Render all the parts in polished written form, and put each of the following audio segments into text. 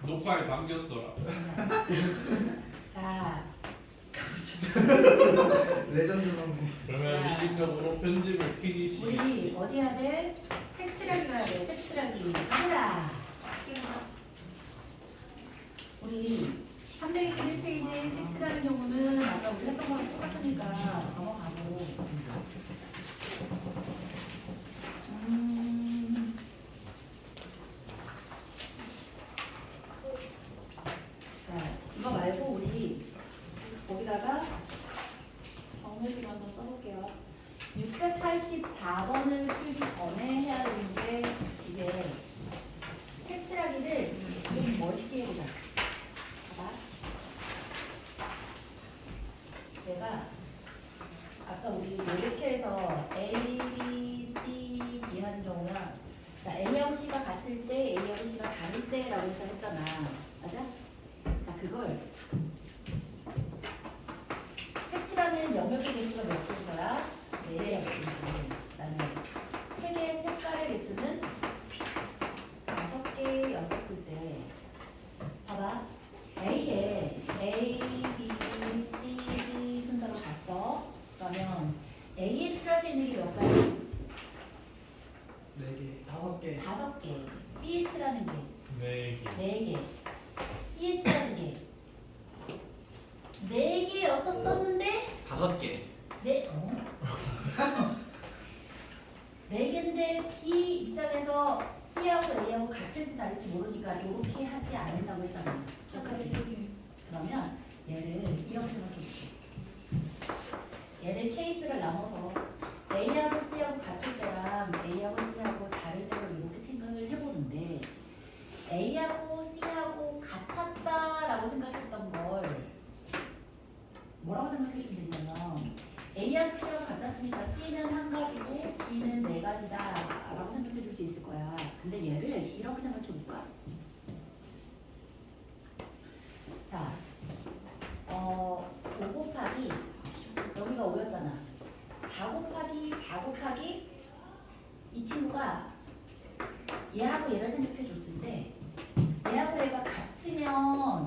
녹화에 남겼어라. 자, 레전드 방송. 그러면 의식적으로 편집을 키기 우리 시작. 어디 해야 돼? 색칠하기 가야 돼. 색칠하기. 가자. 우리 321페이지 색칠하는 경우는 아까 우리 했던 거랑 똑같으니까 넘어가고. 자, 이거 말고 우리 거기다가 정리식을 한번 써볼게요. 684번을 풀기 전에 해야 되는 게 이제 색칠하기를 좀 멋있게 해보자. 봐봐. 내가 아까 우리 이렇게 해서 A, B, C, D 하는 경우야. 자, A하고 C가 같을 때, A하고 C가 다를 때라고 했잖아. 맞아? 자, 그걸 색칠하는 영역의 개수가 몇 개인 거야? 4개야. 그다음에 3개의 색깔의 개수는 5개였었을 때 봐봐. A에 A, B, C, D 순서로 갔어. 그러면 A에 칠할 수 있는 게 몇 가지? 4개, 5개. 5개. B에 칠하는 게 네. 4개. C에 칠하는 게 4개였었었는데 5개. 네 개인데 D 입장에서 C하고 A하고 같을지 다를지 모르니까 이렇게 하지 않는다고 했잖아. 기억하지? 그러면 얘를 이렇게 생각해볼게. 얘를 케이스를 나눠서 A하고 C하고 같을 때랑 A하고 C하고 다를 때로 이렇게 생각을 해보는데 A하고 C하고 같았다라고 생각했던 걸 뭐라고 생각해주면 되냐면 A하고 C하고 같았으니까 C는 한 가지고 B는 4가지다 라고 생각해줄 수 있을 거야. 근데 얘를 이렇게 생각해볼까? 자, 5 곱하기 여기가 5였잖아. 4 곱하기 4 곱하기 이 친구가 얘하고 얘를 생각해 줬을 때 얘하고 얘가 같으면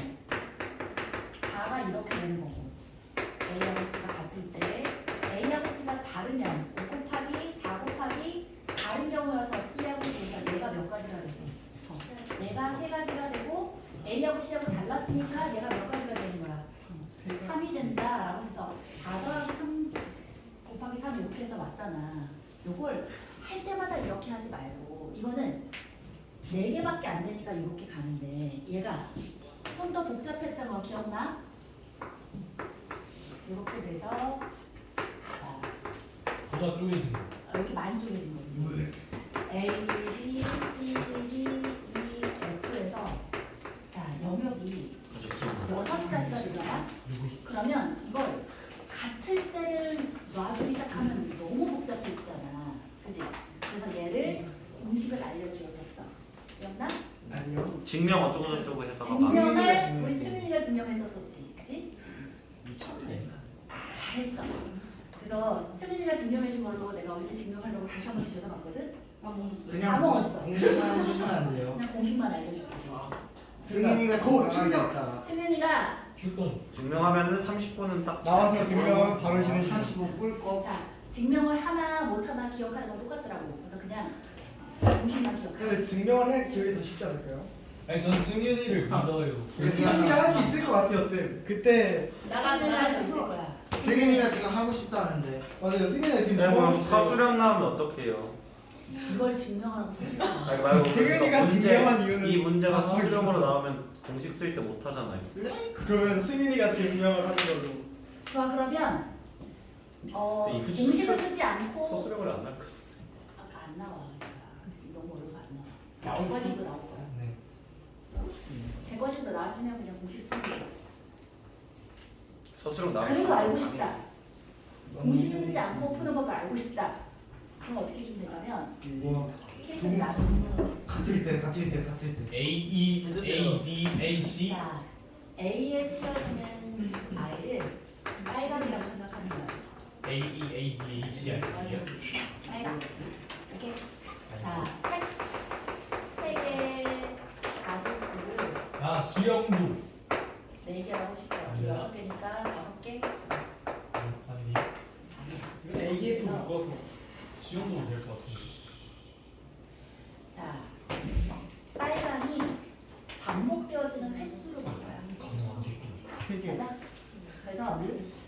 4가 이렇게 되는 거고 A하고 C가 같을 때 A하고 C가 다르면 5 곱하기 4 곱하기 다른 경우여서 C하고 D가 얘가 몇 가지가 되고 얘가 3가지가 되고 A하고 C하고 달랐으니까 얘가 몇 가지가 되는 거야? 3이 된다라고 해서 4 더하기 3 곱하기 3 이렇게 해서 왔잖아. 요걸 할 때마다 이렇게 하지 말고 이거는 4개밖에 안 되니까 이렇게 가는데 얘가 좀 더 복잡했던 거 기억나? 이렇게 돼서 자 보다 쪼개진 거. 이렇게 많이 쪼개진 거지. A, B, C, D, E, F에서 자 영역이 6가지가 되잖아. 그러면 이걸 같을 때를 놔주기 시작하면 너무 복잡해지잖아. 그지? 그래서 얘를 공식을 알려주었었어. 기억나? 아니요. 증명 어쩌고 저쩌고 했다가 증명을 우리 수민이가 증명했었었지. 그지? 미쳤네. 잘했어. 그래서 수민이가 증명해준 걸로 내가 어제 증명하려고 다시 한번 들여다봤거든. 그냥 다 먹었어. 공식만 해주시면 안 돼요. 그냥 공식만 알려줄게. 승인이가 증명하겠다. 수민이가 출동. 증명하면은 30분은 딱 나와서 증명하면 바로 쉬는 시간. 45 꿀꺽. 자 증명을 하나 못하나 기억하는 건 똑같더라고. 그래서 그냥 공식만 기억해. 그래서 증명을 해야 기억이 더 쉽지 않을까요? 아니 전 승윤이를 믿어요. 승민이가 할 수 있을 것 같아요, 쌤. 그때 나가는 할수 있을 거야. 승인이가 지금 하고 싶다는데. 맞아요, 승민이가 지금 네, 너무 그럼 하고 있어요. 사수령 나오면 어떻게 해요? 이걸 증명하라고 소리야. 아니 말고 승윤이가 문제, 증명한 이유는 이 문제가 다 숨어 사수령으로 있어서. 나오면 공식 쓸 때 못 하잖아요. 그러면 승민이가 증명을 하는 걸로. 좋아 그러면 이 공식을 쓰지 않고 사수령을 안 할 것 같아. 아까 안 나와. 너무 어려서 안 나와. 대과식도 나올 거야. 네. 대과식도 나왔으면 그냥 공식 쓰는 거야. 사수령 나오면 그래도 알고 싶다. 공식을 쓰지 않고 푸는 법을 알고 싶다. 그럼 어떻게 주면 되냐면 와, 케이스를 나누는 같을 때. A E A D A C. 자, A에 쓰여지는 I를 빨강이라고 생각하는 거야. A E A D A C 아니에요? 빨강. 오케이? 자, 자 수영도 4개라고 칠게요. 아니야. 6개니까 5개. 아니 이건 AF 묶어서. 수영도 될 것 같은데. 자, 빨강이 반복되어지는 횟수로 바꿔요. 가능하겠군. 3개. 가자. 그래서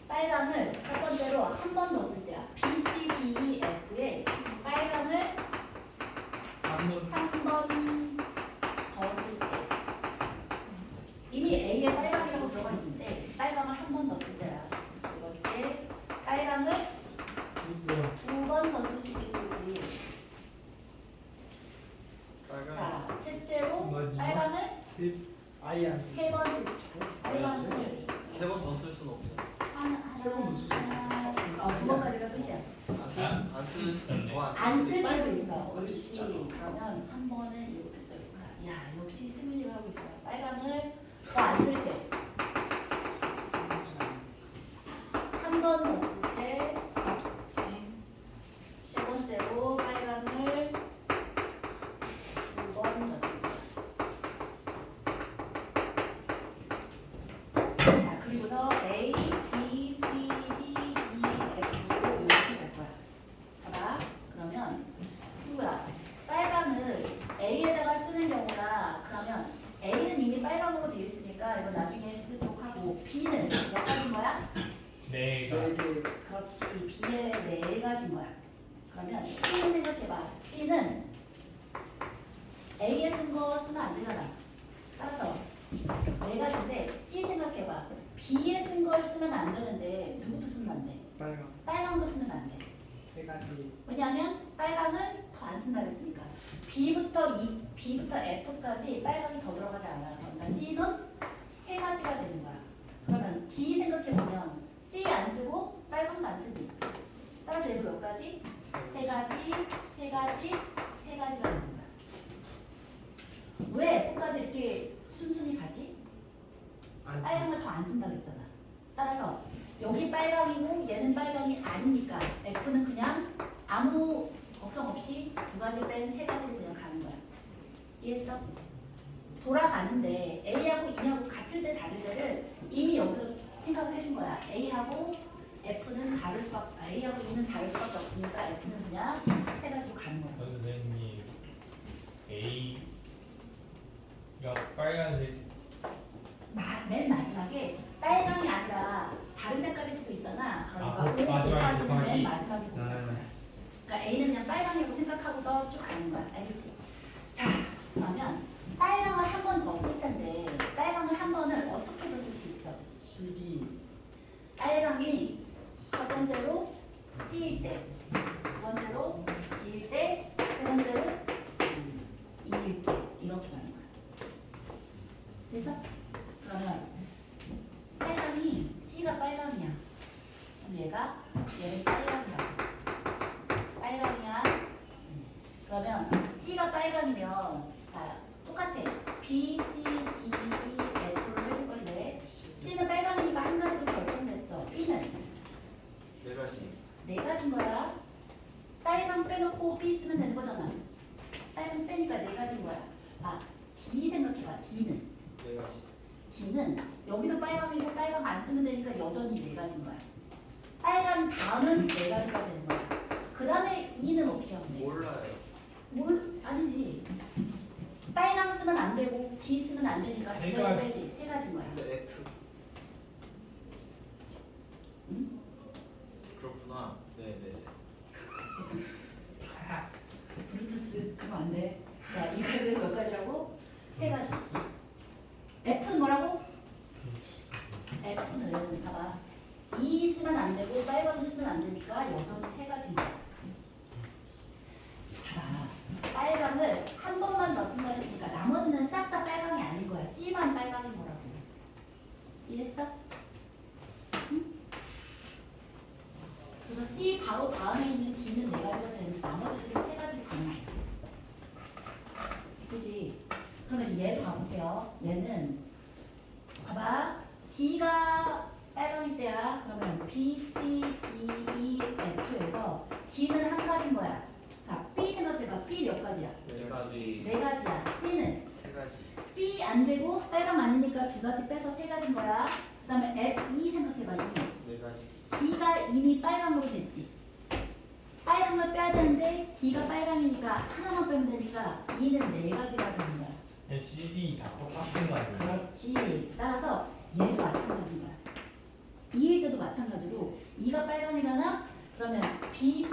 빨강을 첫 번째로 한 번 넣었을 때야. B, C, D, E, F에 빨강을 한번 한 번 넣었을 때 이미 A에 빨강이라고 들어가 있는데 빨강을 한 번 넣었을 때야. 두 번째 빨강을 2번 넣었을 수 있겠지. 자, 실제로 마지막. 빨강을 아예 안 쓰. 3번 쓸 수 있고 빨강을 세 번 더 쓸 수는 없어. 두 번까지가 끝이야. 안 쓸, 더안 쓸. 안 쓸 수도 있어. 그렇지. 그러면 한 번은 이렇게 쓸까? 야, 역시 스물이가 하고 있어. 빨강을 더 안 쓸 때. 한 번 넣었을 때. 세 번째로 빨강을 2번 넣었을 때. 자, 그리고서 A, B, C, D, E, F로 이렇게 갈 거야. 봐봐. 그러면 친구야, 빨강을 A에다가 쓰는 경우나 그러면 A는 이미 빨강으로 되어 있으니까 이거 나중에 쓰도록 하고 B는 몇 가지인 거야? 내가 4개. 그렇지. B에 4가지인 거야. 그러면 C는 생각해봐. C는 A에 쓴 거 쓰면 안 되잖아. 따라서 4가지인데 C 생각해봐. B에 쓴 걸 쓰면 안 되는데 누구도 쓰면 안 돼. 빨강. 빨강도 쓰면 안 돼. 3가지. 왜냐하면 빨강을 더 안 쓴다 그랬으니까 B부터 F까지 빨강이 더 들어가지 않아요. 그러니까 C는 3가지가 되는 거야. 그러면 D 생각해보면 C 안 쓰고 빨강도 안 쓰지. 따라서 얘도 몇 가지? 3가지, 3가지, 3가지가 되는 거야. 왜 F까지 이렇게 순순히 가지? 안 쓰. 빨강을 더 안 쓴다 그랬잖아. 따라서 여기 빨강이고 얘는 빨강이 아니니까 F는 그냥 아무 걱정 없이 2가지 뺀 3가지로 그냥 가는 거야. 이해했어? 돌아가는데 A하고 E하고 같을 때 다를 때를 이미 여기서 생각을 해준 거야. A하고 F는 다를 수밖에, A하고 E는 다를 수밖에 없으니까 F는 그냥 3가지로 가는 거야. 선생님 A가 빨간색 맨 마지막에 빨강이 아니라 다른 색깔일 수도 있잖아. 그러니까 아, 5 마지막에 곱하기는 맨 곱하기. 마지막에 곱할 거야. 그러니까 A는 그냥 빨강이라고 생각하고서 쭉 가는 거야. 알겠지? 자, 그러면 빨강을 한 번 더 쓸 텐데 빨강을 한 번을 어떻게 더 쓸 수 있어? CD. 빨강이 첫 번째로 C일 때, 두 번째로 D일 때, 세 번째로 E일 때 이렇게 가는 거야. 됐어? 그러면 빨강이 C가 빨강이야. 그럼 얘는 빨강이야. 빨강이야. 그러면 C가 빨강이면 자 똑같아. B, C, D, E, F를 할 건데 C는 빨강이니까 한 가지로 결정됐어. B는 4가지. 4가지인 거야. 빨강 빼놓고 B 쓰면 되는 거잖아. 빨강 빼니까 4가지인 거야. 아, D 생각해봐. D는 4가지. D는 여기도 빨강이고 빨강 안 쓰면 되니까 여전히 4가지인 거야. 빨강 다음은 4가지가 되는 거야. 그 다음에 E는 어떻게 하면 돼? 몰라요. 아니지. 빨강 쓰면 안 되고 D 쓰면 안 되니까 세 2가지 가지. 빼지. 3가지인 거야. 근데 F. 응? 그렇구나. 네네. 블루투스 그러면 안 돼. 자, 이거 그래서 몇 가지라고? 3가지. F는 뭐라고? F는 봐봐. E 쓰면 안 되고 빨강을 쓰면 안 되니까 여전히 3가지입니다. 봐봐. 빨강을 한 번만 더 쓴다 했으니까 나머지는 싹 다 빨강이 아닌 거야. C만 빨강인 거라고. 이해했어? 응? 그래서 C 바로 다음에 있는 D는 4가지가 되는데 나머지를 3가지로 가는 거야. 그지? 그러면 얘도 가볼게요. 얘는 봐봐. D가 빨강일 때야. 그러면 B, C, D, E, F에서 D는 한 가지인 거야. 자, B 생각해봐. B 몇 가지야? 4가지. 4가지야. C는 3가지. 가지. B 안 되고 빨강 아니니까 두 가지 빼서 세 가지인 거야. 그다음에 F E 생각해봐. E. 네 가지. D가 이미 빨강으로 됐지. 빨강을 빼야 되는데 D가 빨강이니까 하나만 빼면 되니까 E는 네 가지가 되는 거야. C, D 다 똑같은 거 아니에요? 그렇지. 따라서 얘도 마찬가지인 거야. E일 때도 마찬가지로 E가 빨강이잖아. 그러면 B, C,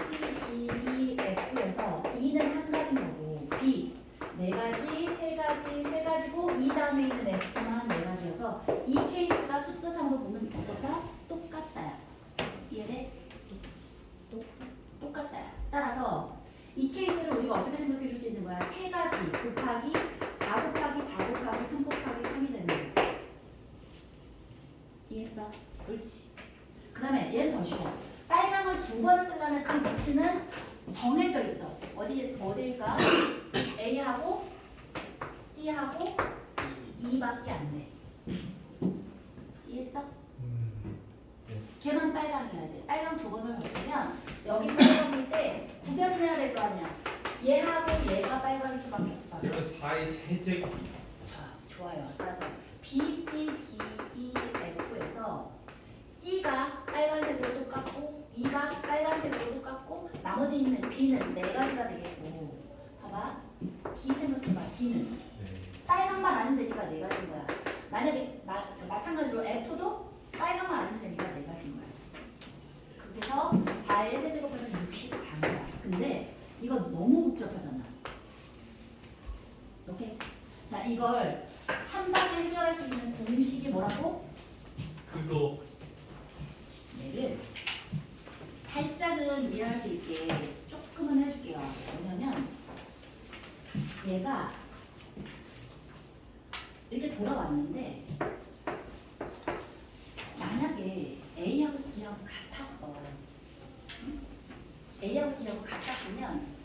D, E, F에서 E는 한 가지인 거고 B 네 가지, 세 가지, 세 가지고 E 다음에 있는 F만 네 가지여서 이 케이스가 숫자상으로 보면 어떻다? 똑같다야. 이해돼? 똑같다야. 따라서 이 케이스를 우리가 어떻게 생각해 줄 수 있는 거야? 세 가지 곱하기 4 곱하기 4 곱하기 3 곱하기 3이 되는 거야. 이해했어? 옳지. 그 다음에 얘는 더 쉬워. 빨강을 두 번 쓰려면 그 위치는 정해져 있어. 어디일까? A하고 C하고 E밖에 안 돼. 이해했어? 걔만 빨강이어야 돼. 빨강 두 번을 했으면 여기 빨강일 때 구별을 해야 될 거 아니야. 얘하고 얘가 빨강일 수밖에 없다. 그리고 4의 세제곱. 자, 좋아요. 따라서 B, C, D, E, F에서 C가 빨간색으로 똑같고 E가 빨간색으로 똑같고 나머지 있는 B는 네 가지가 되겠고 봐봐. D 생각해봐. D는 빨강만 아니면 되니까 네 가지인 거야. 만약에 마찬가지로 F도 빨강만 아니면 되니까 네 가지인 거야. 그렇게 해서 4의 세제곱해서 64인 거야. 근데 이거 너무 복잡하잖아. 오케이? 자, 이걸 한 방에 해결할 수 있는 공식이 뭐라고? 그거 얘를 살짝은 이해할 수 있게 조금은 해줄게요. 뭐냐면 얘가 이렇게 돌아왔는데 만약에 A하고 D하고 같았어. 응? A하고 D하고 같았으면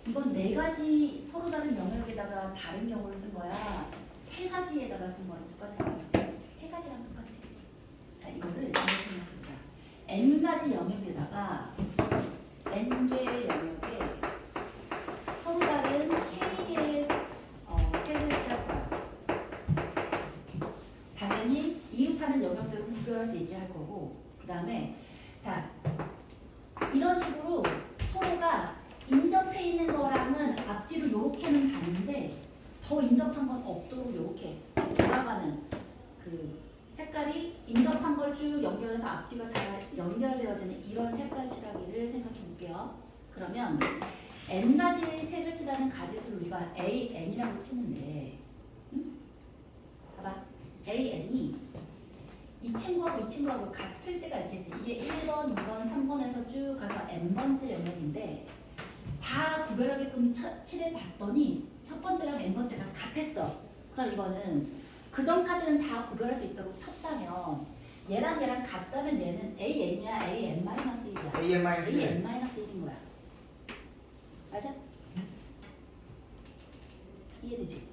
이건 네 가지 서로 다른 영역에다가 다른 경우를 쓴 거야. 세 가지에다가 쓴 거랑 똑같아. 세 가지랑 똑같지. 그치? 자, 이거를 이렇게 생각해보자. n 가지 영역에다가 n 개의 영역에 서로 다른 k의 색을 칠할 거야. 당연히 이웃하는 영역들은 구별할 수 있게 할 거고, 그 다음에 자 이런 식으로 서로가 인접해 있는 거랑은 앞뒤로 이렇게는 가는데 더 인접한 건 없도록 이렇게 돌아가는 그 색깔이 인접한 걸 쭉 연결해서 앞뒤가 다 연결되어지는 이런 색깔 칠하기를 생각해 볼게요. 그러면 n 가지 색을 칠하는 가지수를 우리가 AN이라고 치는데, 응? 봐봐. AN이 이 친구하고 이 친구하고 같을 때가 있겠지. 이게 1번, 2번, 3번에서 쭉 가서 n번째 영역인데 다 구별하게끔 칠해 봤더니 첫 번째랑 n번째가 같았어. 그럼 이거는 그 전까지는 다 구별할 수 있다고 쳤다면 얘랑 얘랑 같다면 얘는 AN이야, AN-1이야. AN-1. AN-1인 거야. 맞아? 이해되지?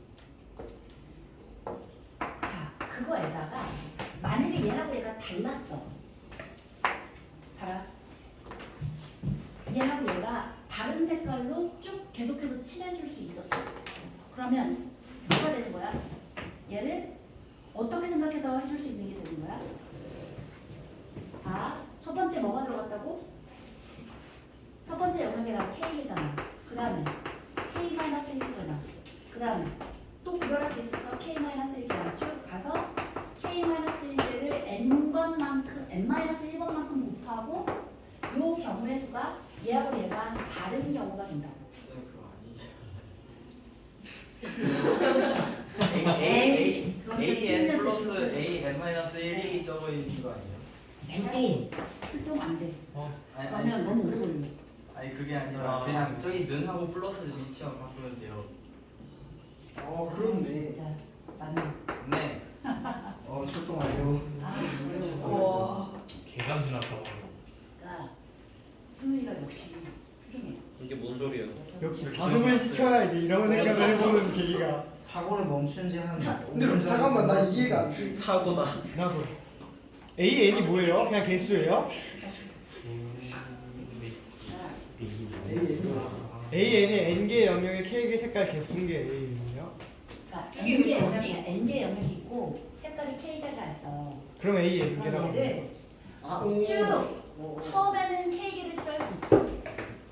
자, 그거에다가 만약에 얘하고 얘가 달랐어. 봐라. 얘하고 얘가 다른 색깔로 쭉 계속해서 칠해줄 수 있었어. 그러면 뭐가 되는 거야? 얘를 어떻게 생각해서 해줄 수 있는 게 되는 거야? 자, 첫 번째 뭐가 들어갔다고? 첫 번째 영역에다가 K잖아. 그 다음에 K-1이잖아. 그 다음에 또 구별할 수 있어서 K-1가 쭉 가서 K-1를 N번만큼, N-1번만큼 곱하고 요 경우의 수가 얘하고 얘가 다른 경우가 된다고. 그거 아니지. 그건 AN 플러스 쓰면 AN-1이 적어 있는 거 아니에요? 유동. 출동 안 돼. 아니 그러면 너무 오래 걸려. 아니 그게 아니라 그냥 저기 는하고 플러스 위치만 바꾸면 돼요. 그렇네. 진짜 맞네. 네. 출동 완료. 아, 어려워. 개간 지났다고. 그러니까 수희가 역시 훌륭해. 이게 뭔 소리예요? 역시 자습을 시켜야지 이런 생각을 해보는 계기가. 사고를 멈춘 지한 근데 잠깐만 나 이해가 안 돼. 사고다. 나도. AN이 뭐예요? 그냥 개수예요? AN이 N개 영역의 K개 색깔 개수인 게 AN이요? 그러니까 이게 N개 왜 영역이야. N개 영역이 있고 색깔이 K개가 있어. 그럼 A 그럼 N개라고. 얘를 아, 쭉 처음에는 K개를 칠할 수 있지.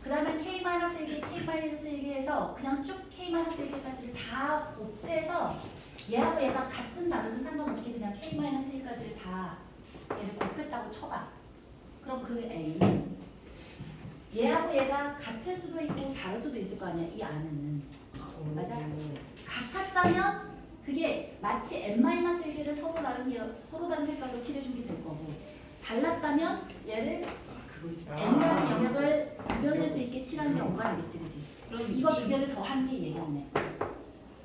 그 다음에 K-1개, K-1개 해서 그냥 쭉 K-1개까지를 다 곱해서 얘하고 얘가 같은 다르든 상관없이 그냥 K-1까지를 다 얘를 곱했다고 쳐봐. 그럼 그 A는 얘하고 얘가 같을 수도 있고 다를 수도 있을 거 아니야, 이 안에는. 맞아? 같았다면 그게 마치 n-1개를 서로 다른 색깔로 칠해준 게 될 거고, 달랐다면 얘를 n라는 영역을 구별될 수 있게 칠하는 게 O가 되겠지, 그지? 그런 이거 두 개를 더한 게 얘겠네.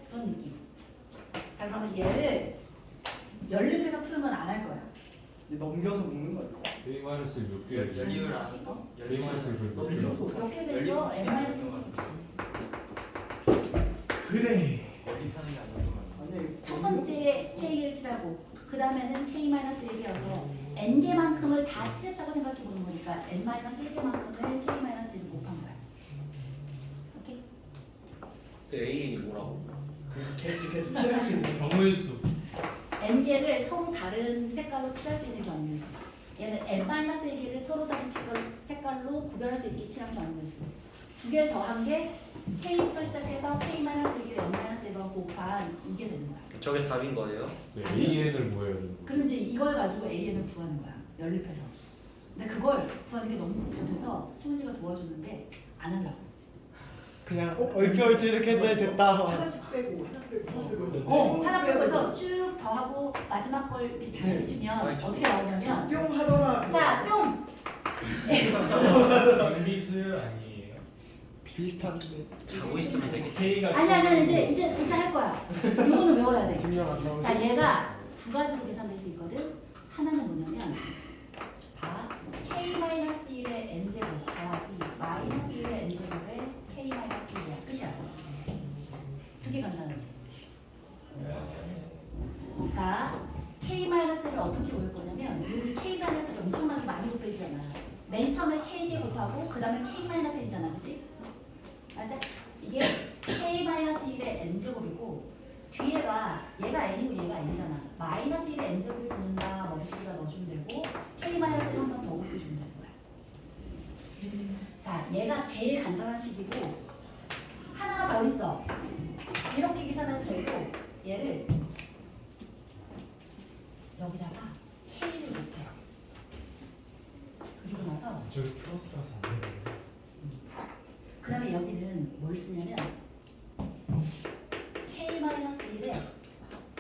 그런 느낌. 자, 그러면 얘를 연립해서 푸는 건 안 할 거야. 넘겨서 묶는 거 아니야? A 마이너스 몇 개야? 연립을 안 어? A 마이너스 몇 개야? 이렇게 돼서 n-1겠지. 그래. 연립하는 게 아닌 것 같아. 아니 첫 번째 K를 칠하고 그 다음에는 K-1개여서 N개만큼을 다 칠했다고 생각해 보는 거니까 N-1개만큼을 K-1을 곱한 거야. 오케이? A이 뭐라고? 개수 칠할 수 있는 경우일수. N개를 서로 다른 색깔로 칠할 수 있는 경우일수. 얘는 N-1개를 서로 다른 색깔로 구별할 수 있게 칠한 경우일수. 두 개를 더한 게 K부터 시작해서 K-1을 N-1과 곱한 이게 되는 거야. 저게 답인 거예요? A 애들 뭐예요? 그럼 이제 이걸 가지고 A를 구하는 거야. 연립해서. 근데 그걸 구하는 게 너무 복잡해서 수은이가 도와줬는데 안 하려고. 그냥 얼추 이렇게 했더니 됐다. 하나씩 빼고 하나 빼고 하나 빼고 해서 쭉 더하고 마지막 걸 이렇게 잘 해주면 아이, 어떻게 나오냐면 뿅 하더라. 자, 뿅! 장비스 아니에요? 비슷한데 자고 있으면 되겠지. K가 아니 이제 할 거야. 이거는 외워야 돼. 분명 안 나오지. 자, 얘가 두 가지로 계산될 수 있거든. 하나는 뭐냐면 봐. K-1의 n제곱 더하기 -1의 n제곱의 K-1이야. 끝이야. 되게 간단하지. 자, K-를 어떻게 볼 거냐면 여기 K-를 엄청나게 많이 곱해지잖아. 맨 처음에 K개 곱하고 그 다음에 K-1이잖아. 그치? 맞아? 이게 K-1의 n제곱이고 뒤에가 얘가 n이고 얘가 n이잖아. -1의 n제곱이 붙는다 머릿속에다 넣어주면 되고 K-를 한 번 더 곱해주면 되는 거야. 자, 얘가 제일 간단한 식이고 하나가 더 있어. 이렇게 계산해도 되고 얘를 여기다가 K를 곱해. 그리고 나서 저기 플러스라서 안 되네. 그 다음에 여기는 뭘 쓰냐면 K-1에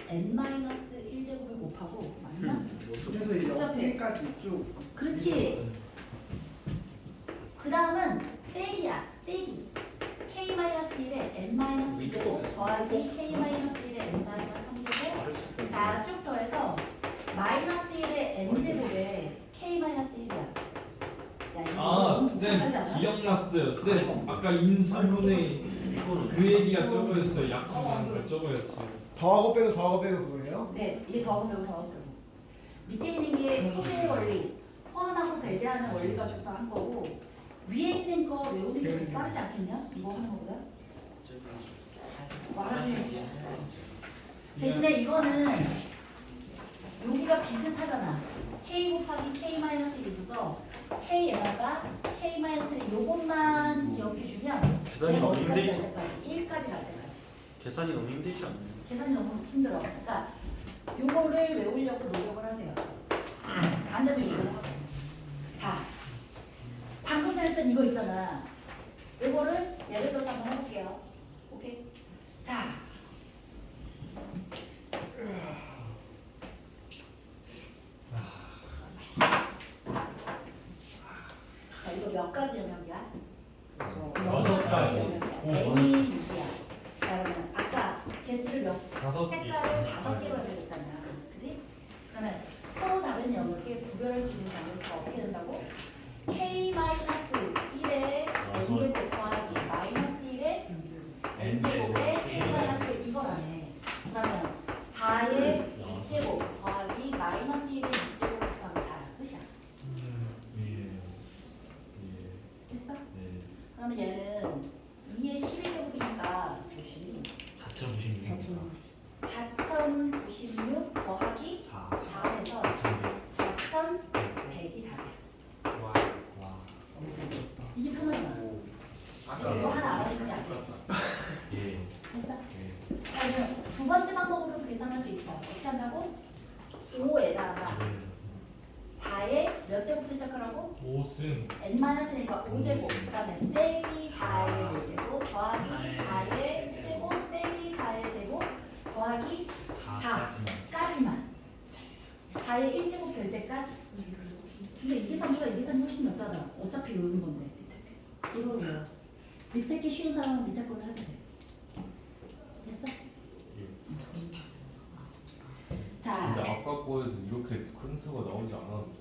N-1제곱을 곱하고 맞나? 그래서 이제 여기까지 쭉. 그렇지. 그 다음은 빼기야. 빼기. K-1에 N-2제곱 더하기 K-1에 N-3제곱. 자, 쭉 더해서 -1의 N제곱에 K-1이야. 아, 쌤 기억났어요. 쌤 아까 인수분해 그 얘기가 저거였어요. 약수하는 거 저거였어요. 더하고 빼고 그거예요? 네, 이게 더하고 빼고 더하고 빼고. 밑에 있는 게 포의 원리, 포함하고 배제하는 원리 가지고서 한 거고 위에 있는 거 외우는 게 좀 빠르지 않겠냐? 이거 하는 거보다? 말하지. 대신에 이거는 여기가 비슷하잖아. K 곱하기 K-1이 있어서 K에다가 K-1 요것만 기억해주면 계산이 너무 어디까지 갈 힘들죠. 때까지? 1까지 갈 때까지. 계산이 너무 힘들지 않나요? 계산이 너무 힘들어. 그러니까 요거를 외우려고 노력을 하세요. 안 되면 이걸 하고. 자, 방금 잘했던 이거 있잖아. 요거를 예를 들어서 한번 해볼게요. 오케이? 자. 자, 이거 몇 가지 영역이야? 여섯 가지. 영역이야. N이 6이야. 자, 그러면 아까 개수를 다섯 개. 색깔을 5개로 해줬잖아. 그지? 그러면 서로 다른 영역에 구별할 수 있는 장소가 어떻게 된다고? K-1의 n제곱 더하기 -1의 n제곱의 K- 이거라네. 그러면 4의 6제곱 더하기 -1의 6제곱 곱하기 4야. 끝이야. 됐어? 그러면 얘는 2의 12제곱이니까 조심. 4.96입니다. 자, 어떻게 한다고? 5에다가 4의 몇 제곱부터 시작하라고? 5승 n-니까 5제곱 그 다음에 빼기 4의 4제곱 더하기 4의 제곱 빼기 4의 제곱 더하기 4까지만 4의 1제곱 될 때까지. 근데 이 계산보다 이 계산이 훨씬 낫잖아. 어차피 외우는 건데 이걸 외워. 밑에 게 쉬운 사람은 밑에 걸로 해도 돼. 됐어? 자, 근데 아까 거에서 이렇게 큰 수가 나오지 않았는데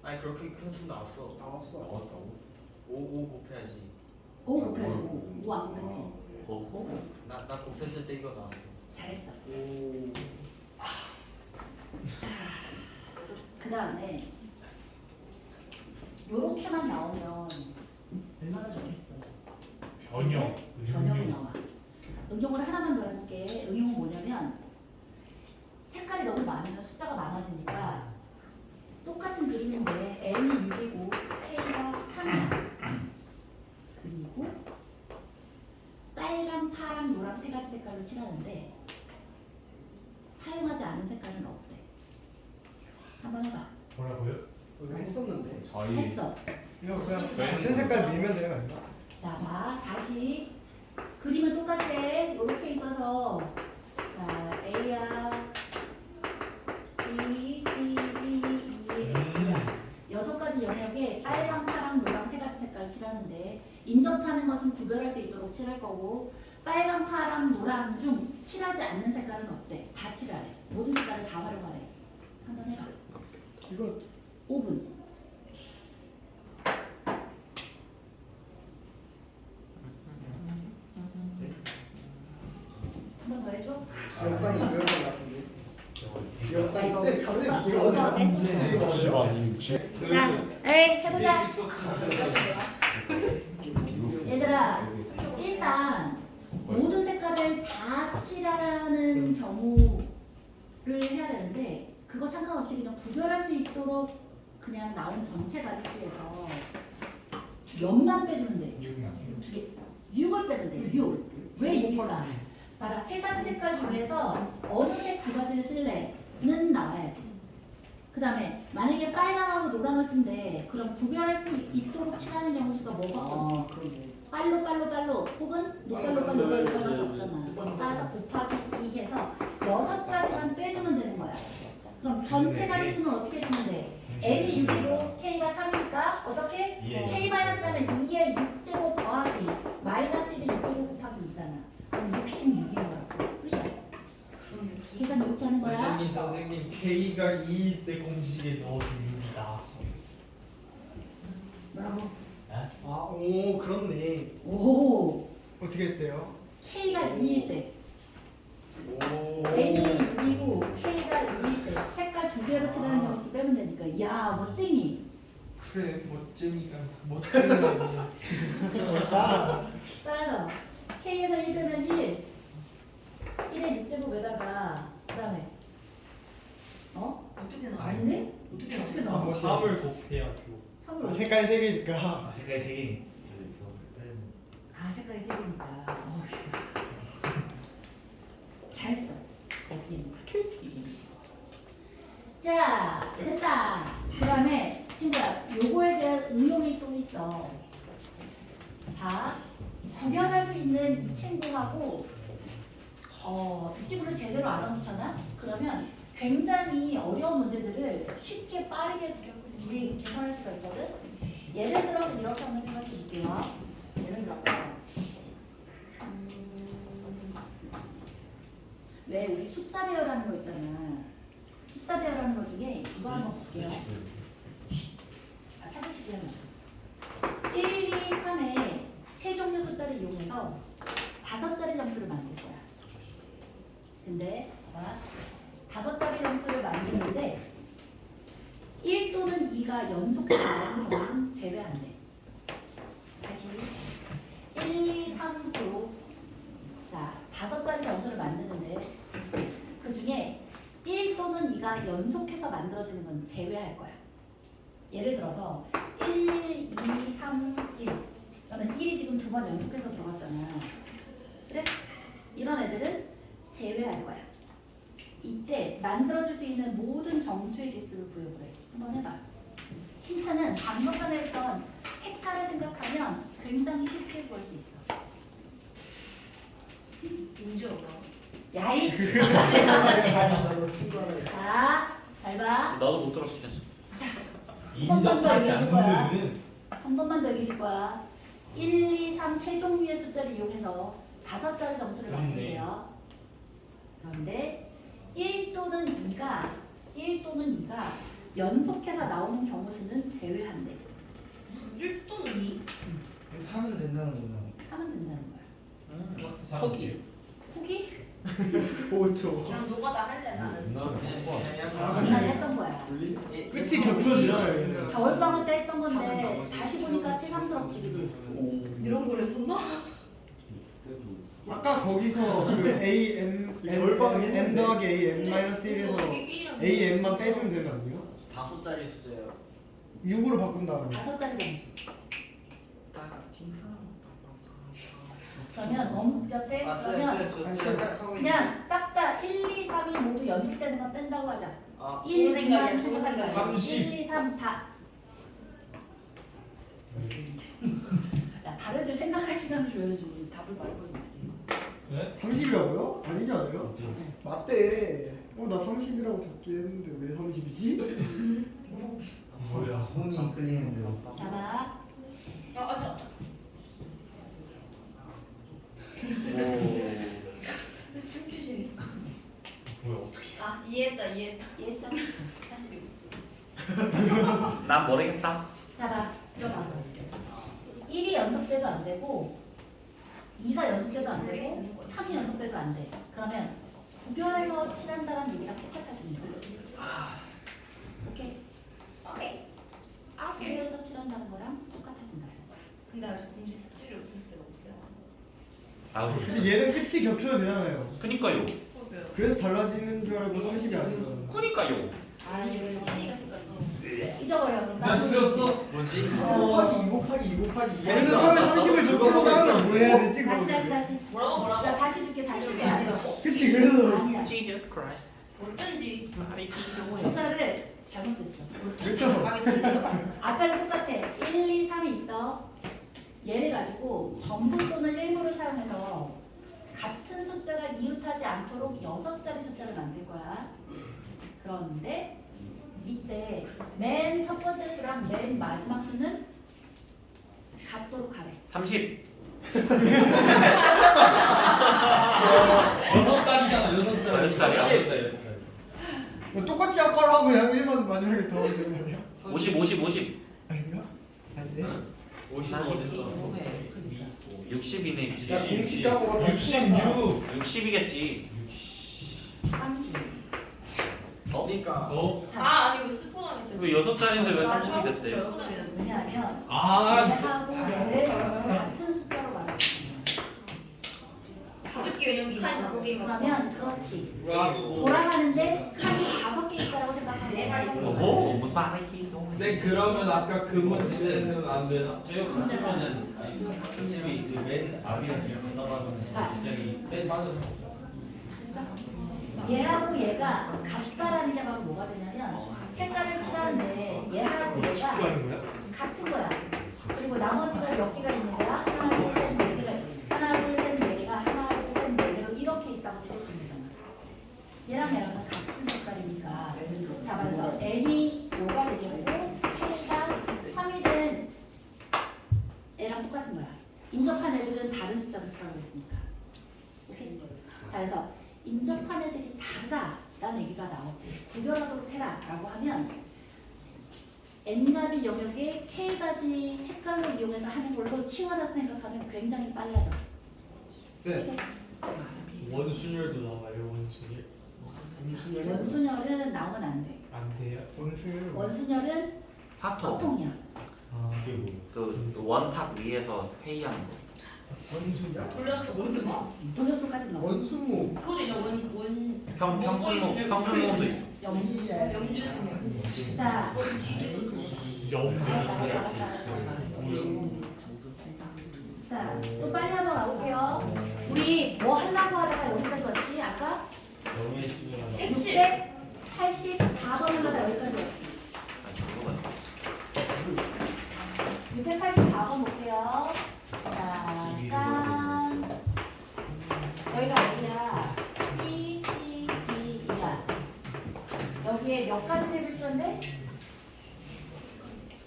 아니 그렇게 큰 수 나왔어. 나왔어. 나왔다고? 5 곱해야지. 5 곱해야지 5 안 곱했지. 오호. 나 곱했을 때 이거 나왔어. 잘했어. 오. 자, 그 다음에 요렇게만 나오면 얼마나 좋겠어. 변형 근데 변형이 나와. 응용을 하나만 더 해볼게. 응용은 뭐냐면 색깔이 너무 많으면 숫자가 많아지니까 똑같은 그림인데 n이 6이고 k가 3이야. 그리고 빨강, 파랑, 노랑 세 가지 색깔로 칠하는데 사용하지 않은 색깔은 없대. 한번 해봐. 뭐라고요? 우리 했었는데. 자이 했어. 이거 그냥 같은 색깔 밀면 돼요 아닌가? 자, 봐. 다시 그림은 똑같아. 이렇게 있어서 자, A야 B, C, D, E, F야. 6가지 영역에 빨강, 파랑, 노랑 세 가지 색깔 칠하는데 인접하는 것은 구별할 수 있도록 칠할 거고 빨강, 파랑, 노랑 중 칠하지 않는 색깔은 없대. 다 칠하래. 모든 색깔을 다 활용하래. 한번 해봐. 이거 5분. 한 번 더 해줘. 영상이 이거였던 것 같은데. 영상이 이거 쌤, 결과 이거 결과가 어디- 했었어. 이거 어디야? 자, 에이 해보자. 얘들아, 일단 모든 색깔을 다 칠하는 경우를 해야 되는데 그거 상관없이 그냥 구별할 수 있도록 그냥 나온 전체 가지수에서 몇만 빼주면 돼. 6을 빼면 돼. 6. 왜 6일까? 봐라, 세 가지 색깔 중에서 어느 색 두 가지를 쓸래는 나와야지. 그 다음에 만약에 빨강하고 노랑을 쓴대. 그럼 구별할 수 있도록 칠하는 경우 수가 뭐가 없어? 아, 그러네. 빨로 혹은 노빨로빨로빨로밖에 없잖아. 따라서 곱하기 2 해서 6가지만 빼주면 되는 거야. 그럼 전체 가지수는 어떻게 주면 돼? n이 6이고 k가 3이니까 어떻게? k-3은 2의 6제곱 더하기 마이너스 1의 6제곱 곱하기 2잖아. 그럼 66인 거라고. 끝이야. 계산 이렇게 하는 거야. 선생님 K가 2일 때 공식에 넣어도 6이 나왔어. 뭐라고? 아, 오, 그렇네. 오, 어떻게 했대요? k가 2일 때. 오. n이 6이고 k가 2일 때. 색깔 두 개로 칠하는 점수 빼면 되니까. 이야, 멋쟁이. 그래 멋쟁이가 멋쟁이가 따라서 k에서 1 빼면 1, 1의 6제곱에다가 그 다음에 어떻게 나와? 아닌데? 어떻게 나와? 3을 곱해야죠. 3을 색깔이 3개니까 색깔 3개 색깔이 3개니까 잘했어. 멋진. 자, 됐다. 그 다음에 친구야, 요거에 대한 응용이 또 있어. 자, 구별할 수 있는 이 친구하고 이 친구를 제대로 알아놓잖아? 그러면 굉장히 어려운 문제들을 쉽게 빠르게 우리 계산할 수가 있거든? 예를 들어서 이렇게 한번 생각해 볼게요. 예를 들어서 왜 우리 숫자 배열하는 거 있잖아. 숫자 배열하는 거 중에 이거 한번 볼게요. 사진 찍기 하면 1, 2, 3의 세 종류 숫자를 이용해서 5자리 점수를 만들 거야. 근데 봐봐. 5자리 점수를 만드는데 1 또는 2가 연속해서 나오는 경우는 제외한대. 다시 1, 2, 3, 9. 자, 5자리 점수를 만드는데 그 중에 1 또는 2가 연속해서 만들어지는 건 제외할 거야. 예를 들어서 1, 2, 3, 1. 그러면 1이 지금 2번 연속해서 들어갔잖아. 그래? 이런 애들은 제외할 거야. 이때 있는 모든 정수의 개수를 구해보래. 한번 해봐. 힌트는 방금 전에 했던 색깔을 생각하면 굉장히 쉽게 구할 수 있어. 문제 없어. 야이씨. 나도 친구 하나 자, 잘 봐. 나도 못 들었어 진짜. 인접하지 않는 한 번만 더 얘기해 줄 거야. 1, 2, 3 세 종류의 숫자를 이용해서 5자리 정수를 그렇네. 만들게요. 그런데 1 또는 2가 연속해서 나오는 경우 수는 제외한대. 1 또는 2? 사면 된다는구나. 하면 된다는 거야. 포기. 포기? 5초. 그냥 노가다 할래 나는. 옛날에 했던 거야. 끝이 겹쳐지잖아요. 겨울방학 때 했던 건데 다시 보니까 새삼스럽지, 그지? 이런 걸 했었나? 아까 거기서 그 A M N 더하기 A M 마이너스 1에서 A M만 빼주면 되는 거 아니에요? 5자리 숫자예요. 6으로 바꾼 다음에 5자리 정수. 그러면 너무 복잡해? 아, 그러면 그냥 싹 다 1, 2, 3이 모두 연속되는 건 뺀다고 하자. 아, 1, 좋은 생각이야, 2만 좋은 생각하자. 생각. 30. 1, 2, 3 다. 야, 다른 애들 생각할 시간을 줘야지. 답을 말고 네? 30이라고요? 아니지 않아요? 맞대. 나 30이라고 적긴 했는데 왜 30이지? 뭐야? 손이 끌리는데요. 자, 봐. 춤추시네. 뭐야 어떻게? 아 이해했다. 이해했어? 다시 읽고 있어. 난 모르겠다. 자, 봐. 들어봐. 1이 연속돼도 안 되고 2가 연속돼도 안 되고 3이 연속돼도 안 돼. 그러면 구별해서 칠한다는 얘기랑 똑같아지는 거야. 오케이. 구별해서 칠한다는 거랑 똑같아진다. 근데 아직 공식 숙제를 못했을 때가 없어요. 아우. 근데 얘는 끝이 겹쳐야 되잖아요. 그니까요. 그러게요. 그래서 달라지는 줄 알고 30이 아니잖아. 그니까요. 아, 한이가 습관이지. 잊어버려. 그럼 난 틀렸어. 뭐지? 2 곱하기 2 곱하기 2. 얘는 처음에 30을 줬고 다음에 뭐 해야 되지? 다시. 뭐라고? 나 다시 줄게. 다시 줄게. 아니라고. 그치 그래서 아니야. Jesus Christ. 어쩐지. 숫자를 잘못 썼어. 그렇죠. 아까랑 똑같아. 1, 2, 3이 있어. 얘를 가지고 전부 또는 일부를 사용해서 같은 숫자가 이웃하지 않도록 6자리 숫자를 만들 거야. 그런데 이때 맨 첫 번째 수랑 맨 마지막 수는 같도록 하래. 30. 6자리잖아. 6자리. 아, 6자리야? 똑같이 아까랑 그냥 1만 마지막에 더 되는 거 아니야? 50, 50, 50. 아닌가? 아니네. 50 어디서 나왔어? 60이네. 야 공식 까먹어. 66. 60이겠지. 30. 그러니까 너? 자, 아니 왜 스포하면 돼? 왜 6자리인데 왜 30이 됐어요? 왜냐하면 아. 얘하고 얘를 같은 숫자로 만들어. 가족 개념이 그러면 그렇지. 돌아가는데 칸이 5개 있다라고 생각하면 오호, 무슨 말이지? 쌤 그러면 아까 그 문제는 안 되나? 저희 같으면은 집이 이제 맨 앞이랑 지금 지나가면 갑자기 맨 맞아서 됐어? 얘하고 얘가 같다라는 게 바로 뭐가 되냐면 색깔을 칠하는데 얘하고 얘가 하는 거야? 같은 거야. 그리고 나머지가 몇 개가 있는 거야? 하나, 둘, 셋, 네 개가 하나, 둘, 셋, 네 개가 하나, 둘, 셋, 네 개로 이렇게 있다고 칠해주면 되잖아. 얘랑 얘랑은 같은 색깔이니까. 자, 그래서 n이 5가 되겠고 k가 3이 된 애랑 똑같은 거야. 인접한 애들은 다른 숫자로 쓰라고 했으니까. 오케이? 자, 그래서 인접한 애들이 다르다라는 얘기가 나오고 구별하도록 해라라고 하면 n가지 영역에 k가지 색깔로 이용해서 하는 걸로 치환해서 생각하면 굉장히 빨라져. 네. 원순열도 나와요. 원순열. 원순열은 나오면 안 돼. 안 돼요? 원수율. 원순열은 파토. 허통이야. 아 이게 뭐야? 그 원탑 위에서 회의하는 거. 원수냐? 돌려서 원주마? 돌려서까지 나와. 원수무. 그것도 이제 원 평순모, 평순모도 있어. 영주순열. 염주순이야. 자, 자, 또 빨리 한번 가볼게요. 우리 뭐 하려고 하다가 여기까지 왔지? 아까 영의 수열. 680 여기가 A야. B, C, D, E야. 여기에 몇 가지 색을 칠한대?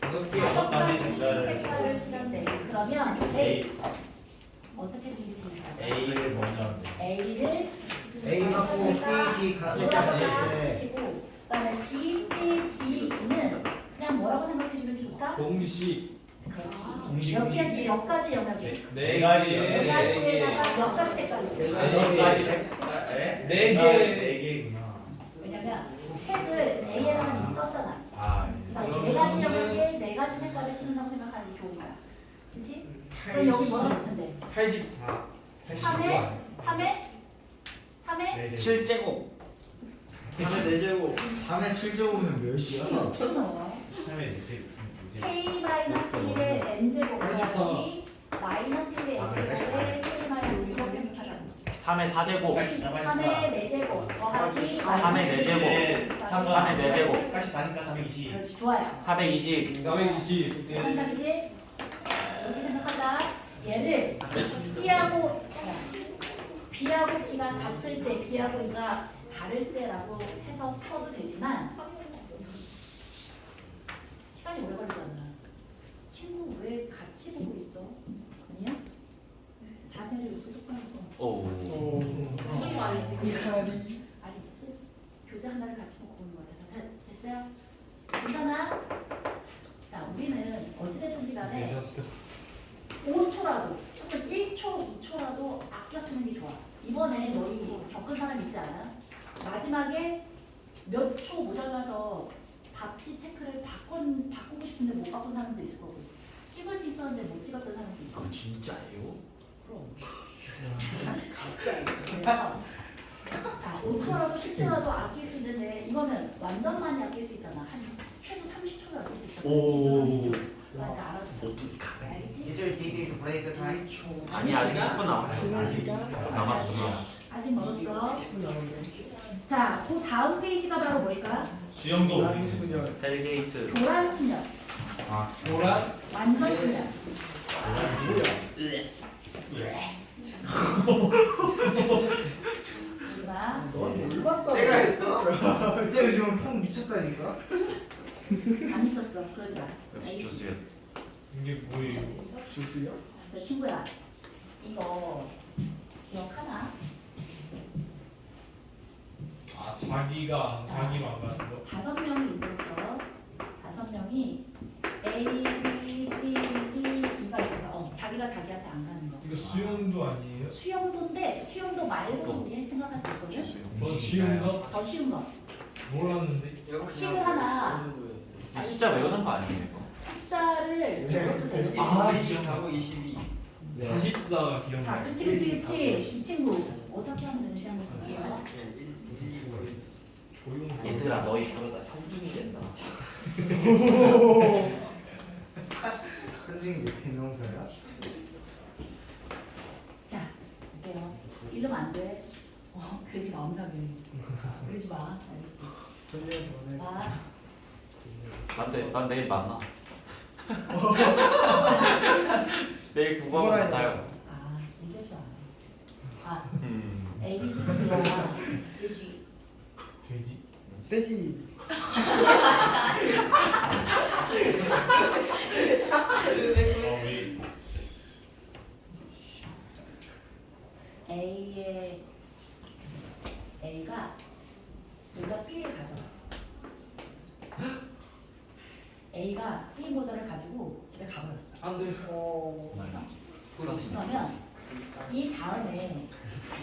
5가지 색깔을 칠한대. 그러면 A 어떻게 생기십니까? A를 먼저 하는데. A를 A하고 B, D 같이 돌아가다 때 쓰시고 그다음에 B, C, D는 그냥 뭐라고 생각해 주면 좋다? 공식. 그렇지. 몇 가지 영역이. 네 가지. 네 가지에다가 몇 가지 색깔이. 네 개구나. 왜냐면 색을 A에다만 썼잖아. 아. 그래서 네 가지 영역에 네 가지 색깔을 칠한다고 생각하는 게 좋은 거야. 그렇지? 그럼 여기 뭐라고 쓸 텐데? 84. 3에 7제곱 4제곱 3의 7제곱이면 몇이야? 이렇게 넣어. 3에 이제 K-1의 N제곱 84. 더하기 마이너스 1의 N제곱에 K-1 이렇게 생각하자. 3의 4제곱 3의 4제곱 더하기 3의 4제곱 3의 4제곱 84니까 320. 그렇지, 좋아요. 420 420. 한다그지? 이렇게 생각하자. 얘를 C하고 B하고 T가 같을 때 B하고 E가 다를 때라고 해서 풀어도 되지만 시간이 오래 걸리잖아. 친구 왜 같이 보고 있어? 아니야? 자세를 이렇게 똑바로 오 무슨 말이지? 아니 교재 하나를 같이 놓고 보는 것 같아서 됐어요? 괜찮아? 자 우리는 어찌됐든지 간에 5초라도 혹은 1초, 2초라도 아껴 쓰는 게 좋아. 이번에 너희 겪은 사람 있지 않아? 마지막에 몇 초 모자라서 답지 체크를 바꾸고 싶은데 못 바꾼 사람도 있을 거고 찍을 수 있었는데 못 찍었던 사람도 있고 그거 진짜예요? 그럼 자 5초라도 10초라도 아낄 수 있는데 이거는 완전 많이 아낄 수 있잖아. 한 최소 30초도 아낄 수 있잖아. 오 그러니까 알아두자. 어떻게 가네 알겠지? 예절 this is break time. 아니 아직 10분 남았어 좀 남았어 아직 멀었어. 10분 남았네. 자, 그 다음 페이지가 바로 뭘까? 수영도. 남수년. 헬게이트 교란 수면, 노란. 완전 수면. 보지마. 넌뭘 봤다. 제가 했어? 제가 요즘 폼 미쳤다니까? 안 미쳤어. 그러지 마. 역시 주스요 이게 뭐예요? 주수야? 저 친구야, 이거 기억하나? 아 자기가 자기로 안 가는 거. 5명이 있었어. 5명이 A, B, C, D, E가 있어서 자기가 자기한테 안 가는 거. 이거 수영도 아니에요? 수영도인데 수영도 말고도 우리 생각할 수 있거든. 더 쉬운 거? 더 쉬운 거. 몰랐는데. 식을 하나 숫자 외우는 거 아니에요 이거? 숫자를 외워도 되는 거. 아, 4고 22 44가 자, 기억나. 그치. 이 친구 어떻게 하면 되는지 한번 보세요. 조용. 얘들아 너희 그러다 형중이 된다 현중이 대명사야? 자, 볼게요. 이러면 안 돼. 괜히 마음 상해. 그러지 마. 알겠지? 난 내일 만나 내일 국어학원 국어라니. 만나요 얘기하지 마. A, B, C, D가 돼지. 돼지. 왜? A가 모자 B를 가져왔어. A가 B 모자를 가지고 집에 가버렸어. 안 돼. 그러면 이 다음에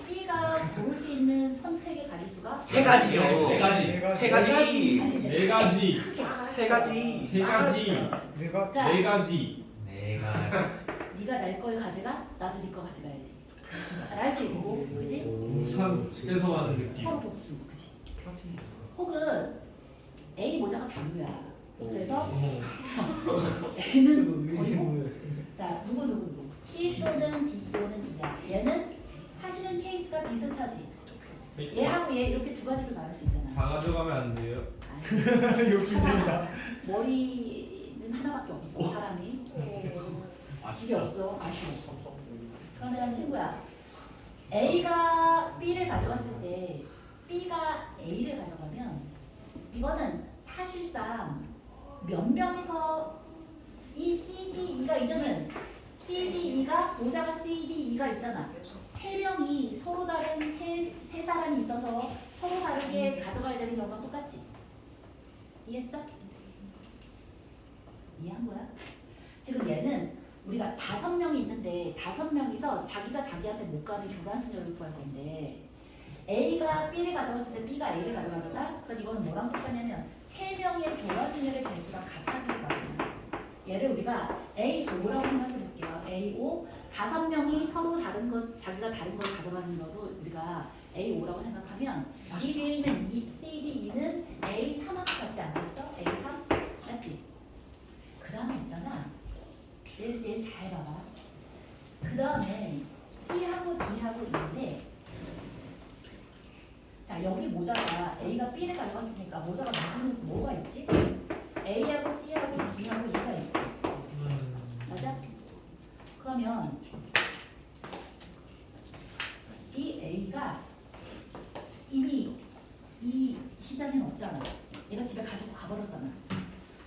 B가 고를 수 있는 선택의 가지수가 세 가지죠 네 가지. 세 가지 네 가지. 세 가지 세 가지. 내가 그러니까 네 가지. 네 가지. 네가 내 걸 가져가, 나도 네 거 가져가야지. 할 수 있고, 그지? 우산 뺏어 가는 느낌. 서로 복수, 그지? 혹은 A 모자가 별로야. 그래서 A는 버리고, 자 누구 C 또는 D 또는 E야. 얘는 사실은 케이스가 비슷하지. 얘하고 얘 이렇게 두 가지로 나눌 수 있잖아. 다 가져가면 안 돼요. 아니, 욕심쟁이다. 머리는 하나밖에 없어 사람이. 이게 없어. 아쉬워. 그러면 친구야, A가 B를 가져갔을 때 B가 A를 가져가면 이거는 사실상 몇 명이서 이 CDE가 이제는 CDE가 모자가 CDE가 있잖아. 세 명이 서로 다른 세 사람이 있어서 서로 다르게 가져가야 되는 경우랑 똑같지. 이해했어? 이해한 거야? 지금 얘는 우리가 5명이 있는데 5명이서 자기가 자기한테 못 가는 교란수녀를 구할 건데 A가 B를 가져갔을 때 B가 A를 가져가거나 그럼 이거는 뭐랑 똑같냐면 3명의 교란수녀의 개수랑 같아질 거거든요. 얘를 우리가 A5라고 생각해 볼게요. A5 5명이 서로 다른 것 자기가 다른 걸 가져가는 거로 우리가 A5라고 생각하면 이 위에 있는 이 CDE는 A3하고 같지 않겠어? A3? 맞지? 그 다음에 있잖아. 얘를 잘 봐봐. 그 다음에 C하고 D하고 있는데 자 여기 모자가 A가 B를 가져갔으니까 모자가 누구는 뭐가 있지? A하고 C하고 D하고 E가 있지. 맞아? 그러면 이 A가 이미 이 시장에는 없잖아. 얘가 집에 가지고 가버렸잖아.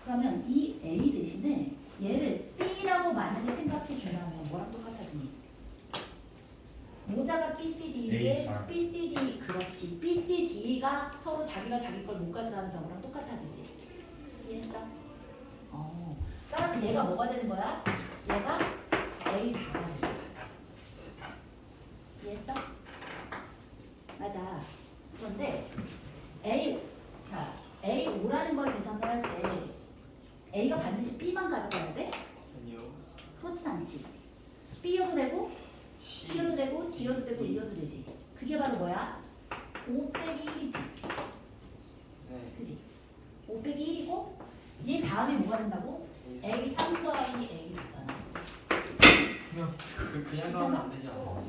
그러면 이 A 대신에 얘를 B라고 만약에 생각해 준다면 뭐랑 똑같아지니? 모자가 BCD인데 A4. BCD 그렇지. BCD가 서로 자기가 자기 걸 못 가져가는 경우랑 똑같아지지. 이해했어? 따라서 얘가 뭐가 되는 거야? 얘가 A4가 되는 거야. 이해했어? 맞아. 그런데 A5라는 걸 계산을 할 때 A가 반드시 B만 가져가야 돼? 아니요. 그렇진 않지. B여도 되고 C여도 되고 D여도 되고 E여도 되지. 그게 바로 뭐야? 5 빼기 1이지. 네. 그지? 5 빼기 1이고 얘 다음에 뭐가 된다고? A3 더하기 A 있잖아. 그냥 가면 안 되지 않아?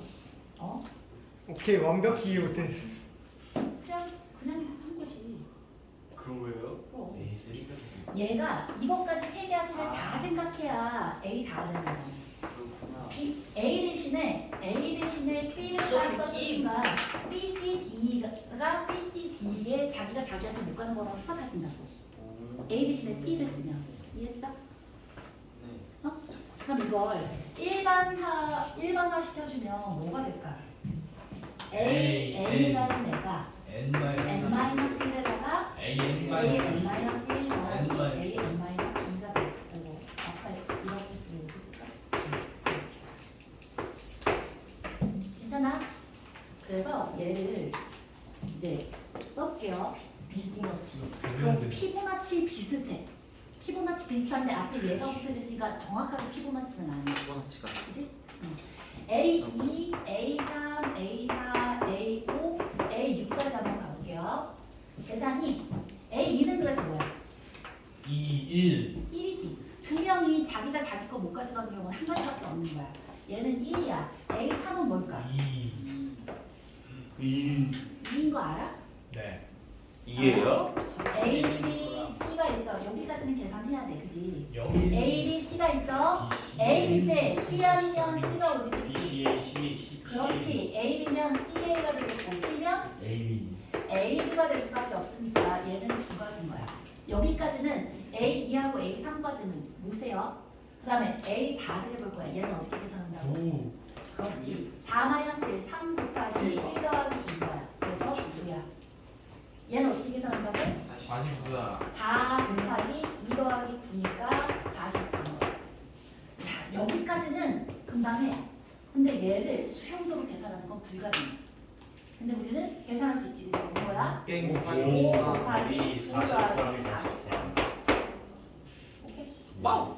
어? 오케이 완벽히 이해 못했어. 그냥 한 거지. 그런 거예요? 그럼. A3까지. 얘가 이것까지 세 개 합치를 다 생각해야 A4가 되는 거야. 그렇구나. A 대신에 B를 딱 써주니까 BCD가 BCD에 자기가 자기한테 못 가는 거랑 똑같아진다고. A 대신에 B를 쓰면 이해했어? 네. 그럼 이걸 일반화 시켜주면 뭐가 될까? N이라는 애가 N-1에다가 AN AN-1 마이너스 더하기 N-2가 AN-2가 되고 아까 이렇게 쓰고 이렇게 쓸까? 괜찮아? 그래서 얘를 이제 써볼게요. 피부나치. 그렇지. 피보나치 비슷해. 피보나치 비슷한데 앞에 얘가 붙어있으니까 정확하게 피보나치는 아니야. 피보나치가 그치? A2, A3, A4, A5, A6까지 한번 가볼게요. 계산이 A2는 그래서 뭐야? 2, 1. 1이지. 두 명이 자기가 자기 거 못 가져가는 경우는 한 가지밖에 없는 거야. 얘는 1이야. A3은 뭘까? 2. 2인 거 알아? 네. 이해요? A, B, C가 있어. 여기까지는 계산해야 돼. 그지? 여기 A, B, C가 있어. A 밑에 B 아니면 C가 오지. B, 그치? C, A, C, C, 그렇지. A, B면 CA가 되겠고 C면 A, B. A, B가 될 수밖에 없으니까 얘는 두 가지인 거야. 여기까지는 A2하고 A3까지는 보세요. 그 다음에 A4를 해볼 거야. 얘는 어떻게 계산한다고? 9. 그렇지. 4-1, 3 곱하기 1 더하기 2인 거야. 그래서 9야. 얘는 어떻게 계산한다고? 44. 4 곱하기 2 더하기 9니까 43원. 자, 여기까지는 금방 해. 근데 얘를 수형도로 계산하는 건 불가능해. 근데 우리는 계산할 수 있지. 그죠? 뭐야? 6 5 곱하기 9 더하기 43. 오케이? 와우.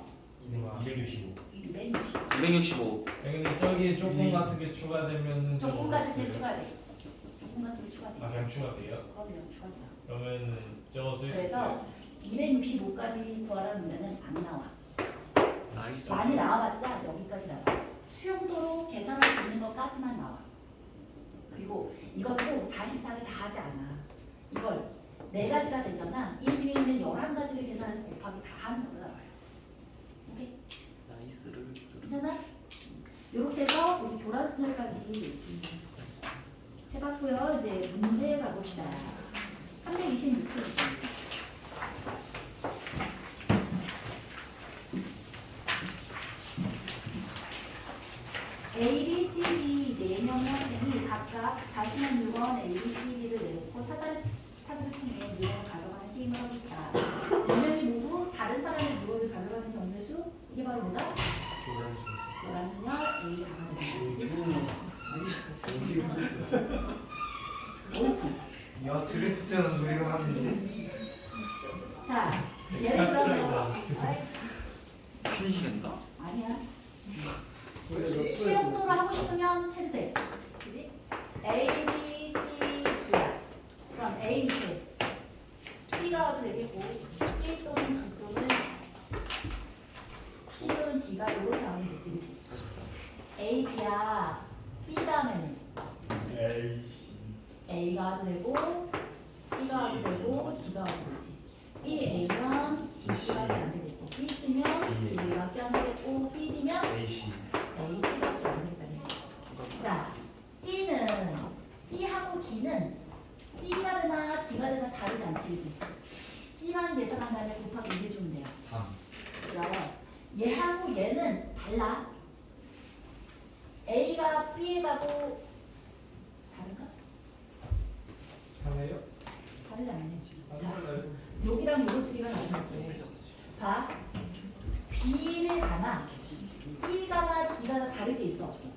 265. 260. 265. 근데 저기에 조금 같은 게 추가되면은 조금 같은 게 추가돼. 조금 같은 게 추가돼. 그냥 추가돼요? 그럼요, 추가돼요. 그러면은 저거 쓸 수 그래서 있어요? 265까지 구하라는 문제는 안 나와. 나이스. 많이 나와봤자 여기까지 나와. 수용도로 계산할 수 있는 것까지만 나와. 그리고 이것도 44를 다 하지 않아. 이걸 4가지가 되잖아. 이 뒤에 있는 11가지를 계산해서 곱하기 4 하는 걸로 나와요. 오케이? 나이스를. 괜찮아? 이렇게 해서 우리 교란수열까지 해봤고요. 됐고요. 이제 문제 가봅시다. 326페이지. A, B, C, D 네 명의 학생이 각각 자신의 물건 A, B, C, D를 내놓고 사다리 타기를 통해 물건을 가져가는 게임을 하고 있다. 네 명이 모두 다른 사람의 물건을 가져가는 경우의 수, 이게 바로 뭐다? 교란수냐 A 4가 야 드래프트는 소리가 하는데. 자, 예를 들어서 퀸시겠다? 아니야. 우리가 몇 수에서 수용도로 하고 싶으면 해도 돼. 그지? A, B, C, D야. 그럼 A 밑에 C가 와도 되겠고 C 또는 D 또는 C 또는 D가 이렇게 나오면 되지, 그지? A, B야. B 다음에는 A가 와도 되고 C가 와도 되고 D가 와도 되지. B, A면 D, C밖에 안 되겠고 B 쓰면 D밖에 안 되겠고 B, D면 AC밖에 안 되겠다, 그지? 자, C는 C하고 D는 C가 되나 D가 되나 다르지 않지, 그지? C만 계산한 다음에 곱하기 1 해주면 돼요. 3. 그죠? 얘하고 얘는 달라. A가 B에 가고 다른가? 하나요? 다르지 않네. 자, 여기랑 요거 두 개가 다른 거고. 봐. B를 가나 C가나 D가나 다를 게 있어, 없어?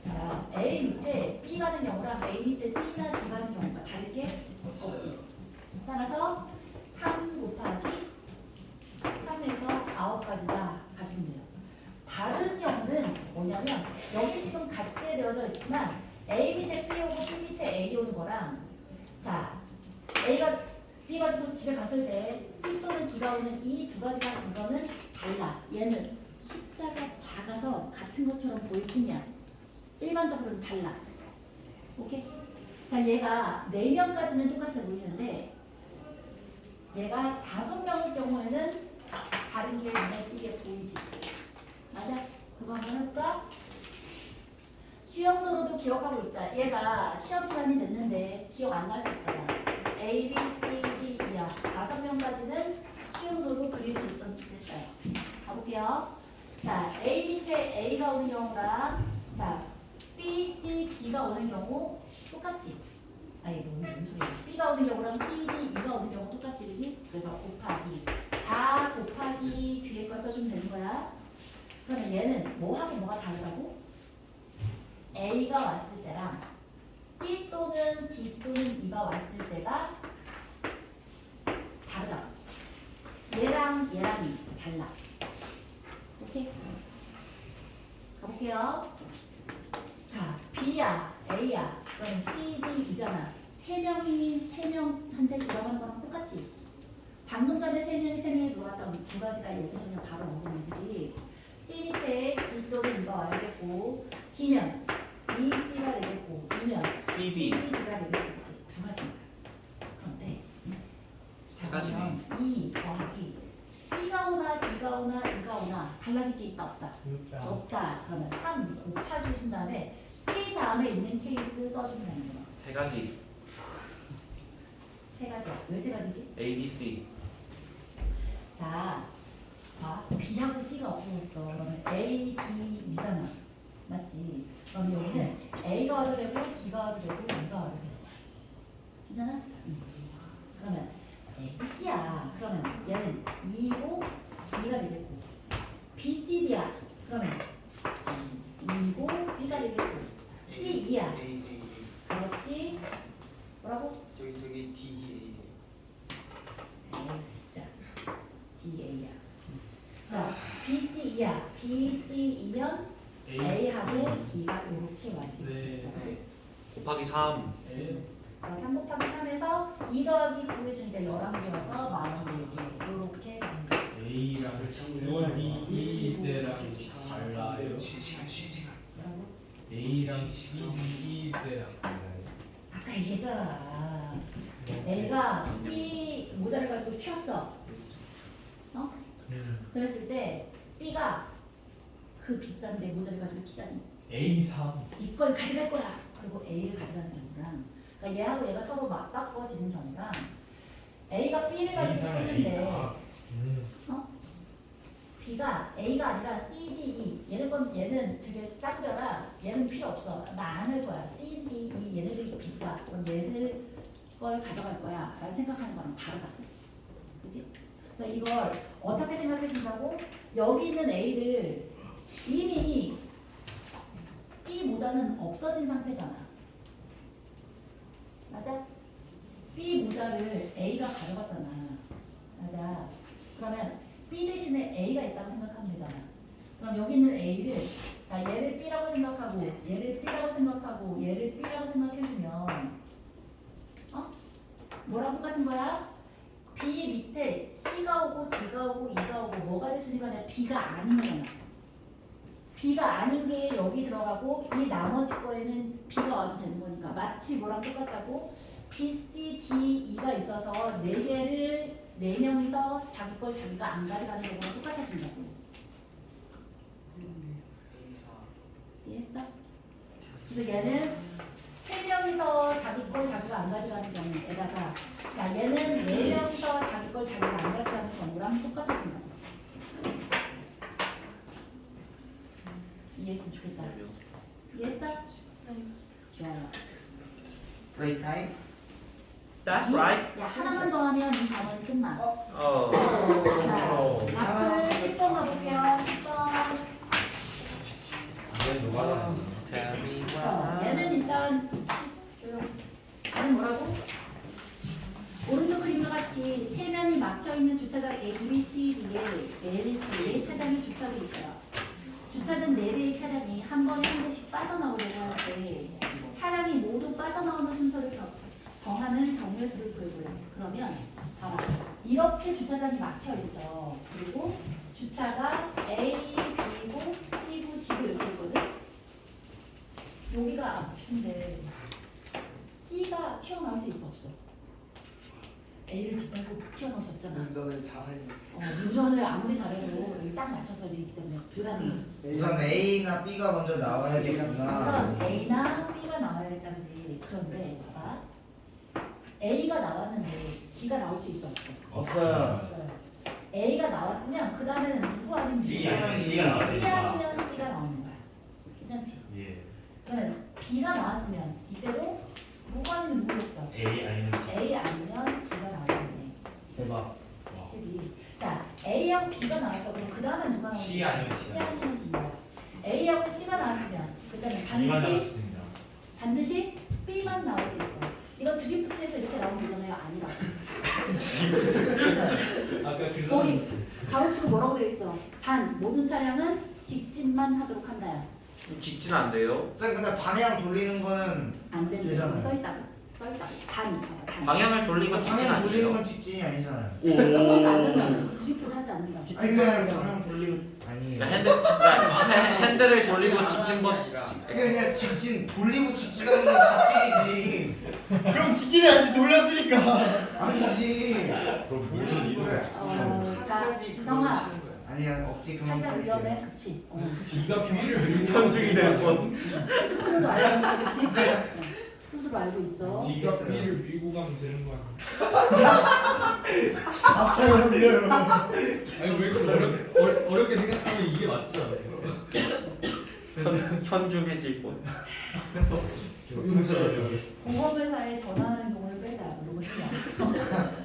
자, A 밑에 B 가는 경우랑 A 밑에 C나 D 가는 경우가 다를 게 없지. 따라서 3 곱하기 3에서 9까지가 가주면 돼요. 다른 경우는 뭐냐면 여기 지금 같게 되어져 있지만 A 밑에 B 오고 B 밑에 A 오는 거랑 자 A가 B 가지고 집에 갔을 때 C 또는 D가 오는 이 두 가지가 이거는 달라. 얘는 숫자가 작아서 같은 것처럼 보일 뿐이야. 일반적으로는 달라. 오케이? 자, 얘가 4명까지는 똑같이 보이는데 얘가 5명일 경우에는 다른 게 눈에 띄게 보이지. 맞아? 그거 한번 해볼까? 수영도로도 기억하고 있자. 얘가 시험 시간이 됐는데 기억 안 날 수 있잖아. A, B, C, D, E야. 5명까지는 수영도로 그릴 수 있었으면 좋겠어요. 가볼게요. 자, A 밑에 A가 오는 경우랑 자, B, C, D가 오는 경우 똑같지? 아니, 무슨 소리야. B가 오는 경우랑 C, D, E가 오는 경우 똑같지, 그지? 그래서 곱하기 4 곱하기 뒤에 걸 써주면 되는 거야. 그러면 얘는 뭐하고 뭐가 다르다고? A가 왔을 때랑 C 또는 D 또는 E가 왔을 때가 다르다고. 얘랑 얘랑이 달라. 오케이? 가볼게요. 자, B야, A야, 그럼 C, D, E잖아. 3명한테 들어가는 거랑 똑같지? 방금 전에 3명이 들어왔다면 두 가지가 여기서 그냥 바로 먹으면 되지. C 밑에 D 또는 E가 와야겠고, D면 B, C가 되겠고, E면 CD. D가 되겠지. 두 가지만. 그런데 세 가지네. 2 더하기 C가 오나 D가 오나 E가 오나 달라질 게 있다 없다? 없다. 그러면 3 곱하기 주신 다음에 C 다음에 있는 케이스 써주면 되는 거야. 세 가지. 세 가지야. 왜 세 가지지? A, B, C. 자, 봐. B하고 C가 없어졌어. 그러면 A, D, E잖아. 맞지? 그럼 여기는 A가 와도 되고 D가 와도 되고 E가 와도 되고. 괜찮아? 그러면 A, B, C야. 그러면 얘는 2고 D가 되겠고 B, C, D야. 그러면 2고 B가 되겠고 C, E야. 그렇지? 뭐라고? 저기 D E 에이 진짜 DA야. 자, B, C, E야. B, C, E면 A하고 D가 이렇게 와지. 네. 그렇지? 곱하기 3. 자, 3 곱하기 3에서 2 더하기 9 해주니까 11개여서 44개. 이렇게 되는 거야. A랑 C, D 때랑 달라요. 뭐라고? A랑 C, D 때랑 달라요. 아까 얘기했잖아. A가 B 모자를 가지고 튀었어. 어? 그랬을 때 B가 그 비싼데 모자를 가지고 튀다니 A3. 이걸 가져갈 거야. 그리고 그리고 A를 가져가는 경우랑, 그러니까 얘하고 얘가 서로 맞바꿔지는 경우랑, A가 B를 가지고 있는데 B가 A가 아니라 C, D, E. 얘는 되게 짱구려라. 얘는 필요 없어. 나 안 할 거야. C, D, E 얘네들이 비싸. 그럼 얘들 걸 가져갈 거야. 라는 생각하는 거랑 다르다. 그치? 그래서 이걸 어떻게 생각해 준다고? 여기 있는 A를 이미 B 모자는 없어진 상태잖아. 맞아? B 모자를 A가 가져갔잖아. 맞아. 그러면 B 대신에 A가 있다고 생각하면 되잖아. 그럼 여기 있는 A를, 자, 얘를 B라고 생각하고, 얘를 B라고 생각하고, 얘를 B라고 생각해주면, 뭐랑 똑같은 거야? B 밑에 C가 오고, D가 오고, E가 오고, 뭐가 됐든지 간에 B가 아닌 거야. B가 아닌 게 여기 들어가고, 이 나머지 거에는 B가 와도 되는 거니까, 마치 뭐랑 똑같다고? B, C, D, E가 있어서 4개를 4명이서 자기 걸 자기가 안 가져가는 거랑 똑같아진다고. 이해했어? 그래서 얘는 3명이서 자기 걸 자기가 안 가져가는 경우에다가, 자, 얘는 4명이서 자기 걸 자기가 안 가져가는 경우랑 똑같아진다고. 이해했으면 좋겠다. 이해했어? 좋아요. 브레이크 타임. That's right. 야, 하나만 더 하면 이 단원이 끝나. 어. 자, 앞을 10번 가볼게요. 10번. 얘 누가 하나? Tell me 자, why. 얘는 일단 조용. 얘는 뭐라고? 오른쪽 그림과 같이 세 면이 막혀 있는 주차장 A, B, C, D에 네 차량이 주차돼 있어요. 주차된 4대의 차량이 한 번에 한 대씩 빠져나오려고 할 때 차량이 모두 빠져나오는 순서를 정하는 경로수를 구해보래요. 그러면 봐라. 이렇게 주차장이 막혀 있어. 그리고 주차가 A, B고 C고 D고 이렇게 있거든. 여기가 앞인데 C가 튀어나올 수 있어 없어? A를 짓밟고 튀어나올 수 없잖아. 운전을 잘해. 운전을 아무리 잘해도 여기 딱 맞춰서 되기 때문에 불가능해. 우선 A나 B가 먼저 나와야겠구나. 우선 A나 B가 나와야겠다 그지. 그런데 봐봐. A가 나왔는데 D가 나올 수 있어 없어? 없어요. 없어요. A가 나왔으면 그 다음에는 누구 아니면 C 아니면 C가 나와야 B 되니까. 아니면 C가 나오는 거야. 괜찮지? 예. 그러면 B가 나왔으면 이때도 누구 아니면 누구였어? A 아니면 A 아니면 D가 나오겠네. 대박. 그지? 자, A하고 B가 나왔어. 그럼 그 다음에 누가 나오는 C 거야? 아니면 C C. 아니면 C야. A하고 C가 나왔으면 그때는 B만 반드시 나왔습니다. 반드시 B만 나올 수 있어. 이거 드리프트에서 이렇게 나오면 되잖아요. 아니라. 아까 그 거기 가로치고 뭐라고 되어 있어? 단 모든 차량은 직진만 하도록 한다요. 직진 안 돼요. 쌤 근데 방향 돌리는 거는 안 되는 되잖아요. 거 써있다고. 써있다고. 단. 봐봐, 단. 방향을 돌리면 직진 방향 돌리는 아니에요. 건 직진이 아니잖아요. 드리프트 하지 않는다. 아니 그냥 방향 돌리고 아니에요. 핸들을 돌리고 직진번. 그냥 직진 돌리고 직진하는 건 직진이지. 그럼 지키를 아직 돌렸으니까. 아니지. 그럼 모든 이동을 자, 지성아. 아니야 억지 그만 살짝 부릴게요. 위험해. 그치? D가 B를 현중이 될 뻔. 스스로도 알고 있어. 그치? 스스로 알고 있어. D가 B를 밀고 가면 되는 거 아니야? 앞차가 밀려요. 아니 왜 이렇게 어렵게 생각하면 이게 맞지 않아요? 현중해질 뻔. 보험회사에 전화하는 경우를 빼자. 이런 거 신경.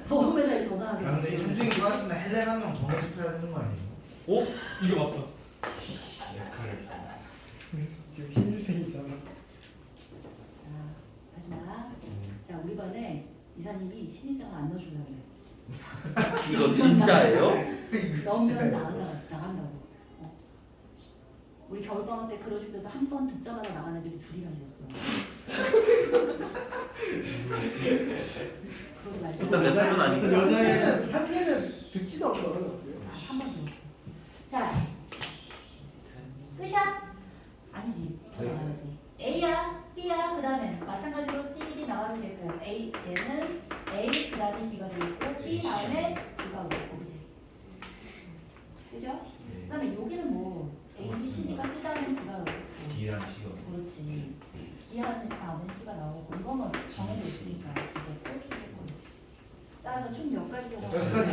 보험회사에 전화하게. 아 근데 준중이 좋았으면 헬렌 한 명 더 모집해야 되는 거 아니에요? 오? 이게 맞다. 역할을. 지금 신입생이잖아. 자, 하지마. 자, 우리 반에 이사님이 신입생을 안 넣어주려고 그래. 이거 진짜예요? 넣으면 나간다고. 우리 겨울방학 때 그런 식으로 해서 한 번 듣자마자 나간 애들이 둘이나 있었어. 그러지 말자. 일단 내 탓은 어떤 아니고. 여자애는 한테는 듣지도 않더라고요. 한 번 들었어. 자, 끝이야? 아니지. 더 나가야지. A야, B야. 그 다음에 마찬가지로 C, D 나와도 되고 A, 얘는 A, 그 다음에 D가 되고 B 다음에 D가 오고 그지? 그죠? 그 다음에 여기는 뭐 A, B, C, D가 C 다음에 D가 오고 D랑 C가. 그렇지. 기한 다음에 C가 나오고 이거는 정해져 있으니까 이게 꼴수를 따라서 총 몇 가지 되는 거야? 6가지.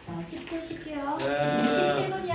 자, 10분 쉴게요. 네. 27분이야.